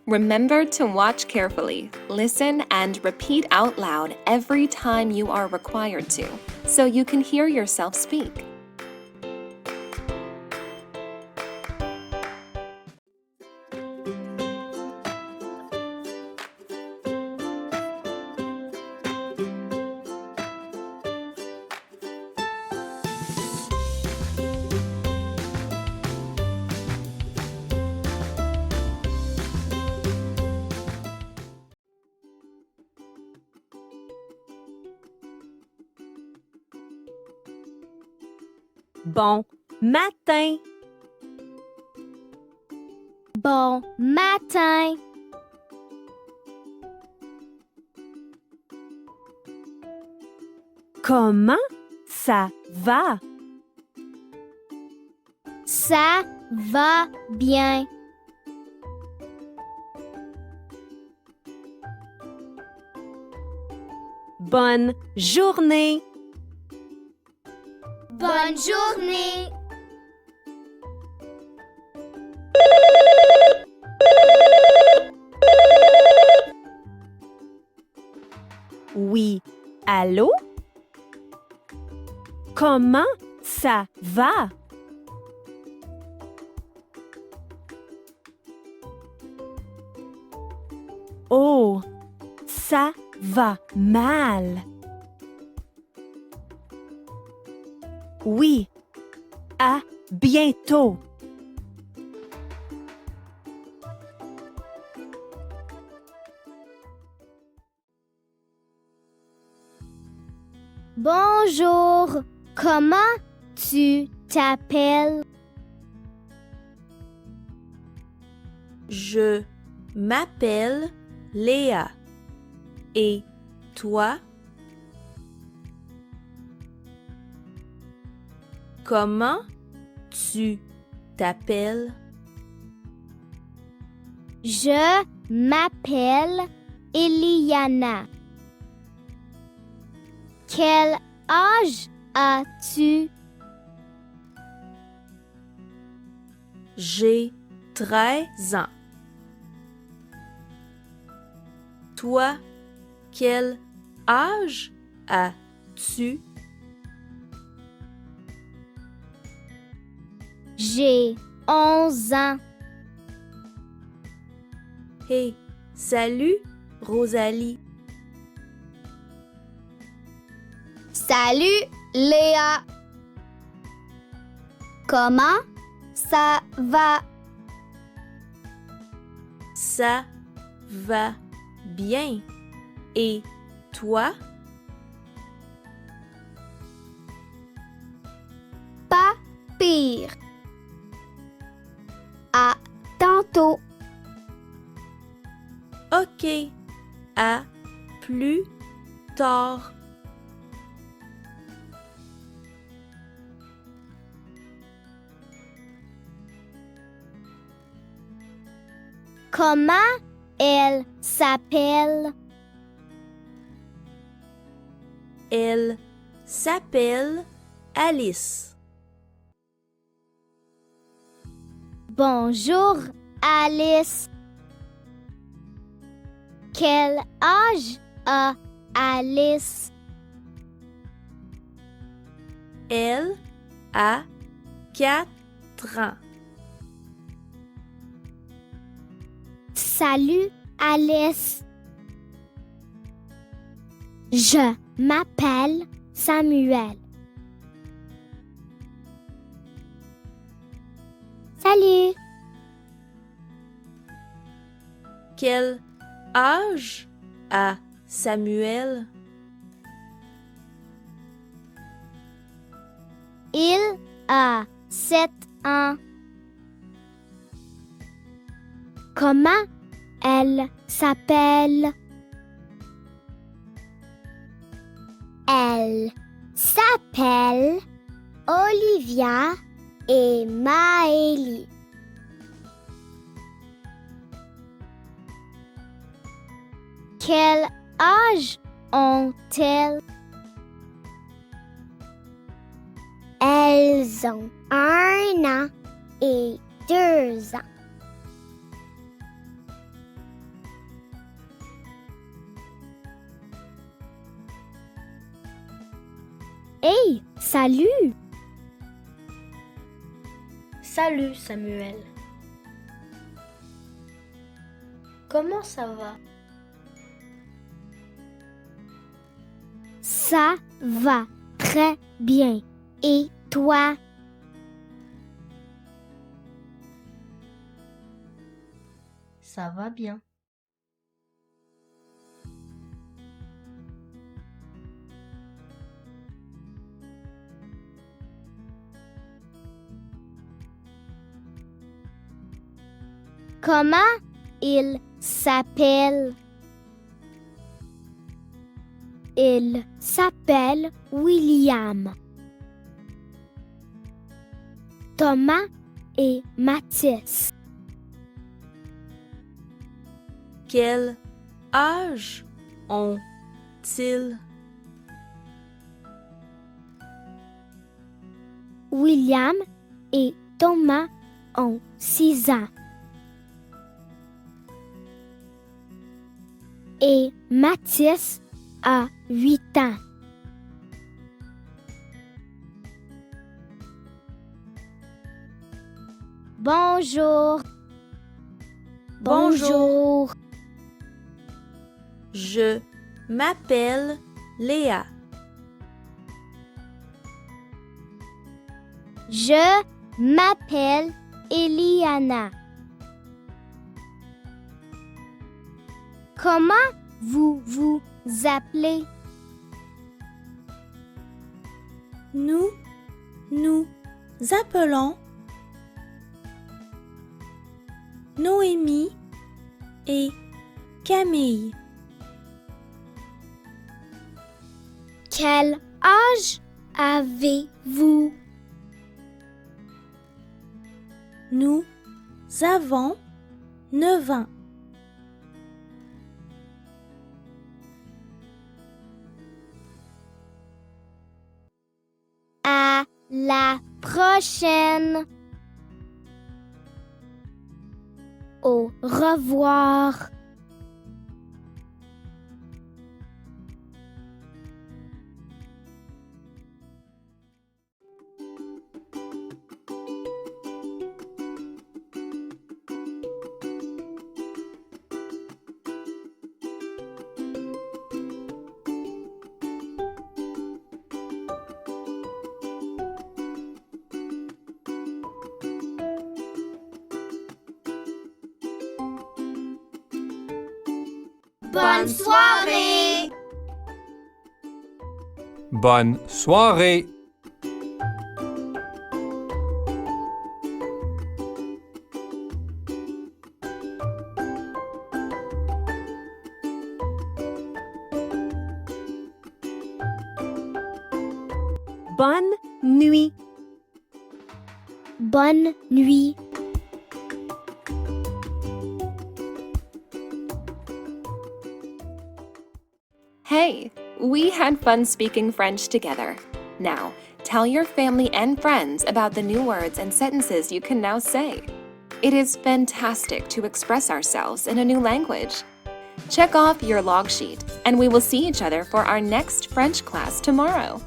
Remember to watch carefully, listen, and repeat out loud every time you are required to, so you can hear yourself speak. Bon matin. Bon matin. Comment ça va? Ça va bien. Bonne journée. Bonne journée. Oui, allô? Comment ça va? Oh, ça va mal. Oui, à bientôt. Bonjour. Comment tu t'appelles? Je m'appelle Léa. Et toi? Comment tu t'appelles? Je m'appelle Eliana. Quel âge as-tu? J'ai 13 ans. Toi, quel âge as-tu? J'ai 11 ans. Hey, salut, Rosalie. Salut, Léa. Comment ça va? Ça va bien. Et toi? Pas pire. À tantôt. OK. À plus tard. Comment elle s'appelle? Elle s'appelle Alice. Bonjour, Alice. Quel âge a Alice? Elle a 4 ans. Salut, Alice. Je m'appelle Samuel. Salut. Quel âge a Samuel? Il a 7 ans. Comment elle s'appelle? Elle s'appelle Olivia et Maëlie. Quel âge ont-elles? Elles ont 1 an et 2 ans. Hey, salut! Salut Samuel. Comment ça va? Ça va très bien. Et toi? Ça va bien. Comment il s'appelle? Il s'appelle William. Thomas et Mathis. Quel âge ont-ils? William et Thomas ont 6 ans. Et Mathis a 8 ans. Bonjour. Bonjour. Je m'appelle Léa. Je m'appelle Eliana. Comment vous vous appelez? Nous nous appelons Noémie et Camille. Quel âge avez-vous? Nous avons 9 ans. À la prochaine. Au revoir. Bonne soirée! Bonne soirée! Bonne nuit. Bonne nuit. Hey, we had fun speaking French together. Now, tell your family and friends about the new words and sentences you can now say. It is fantastic to express ourselves in a new language. Check off your log sheet, and we will see each other for our next French class tomorrow.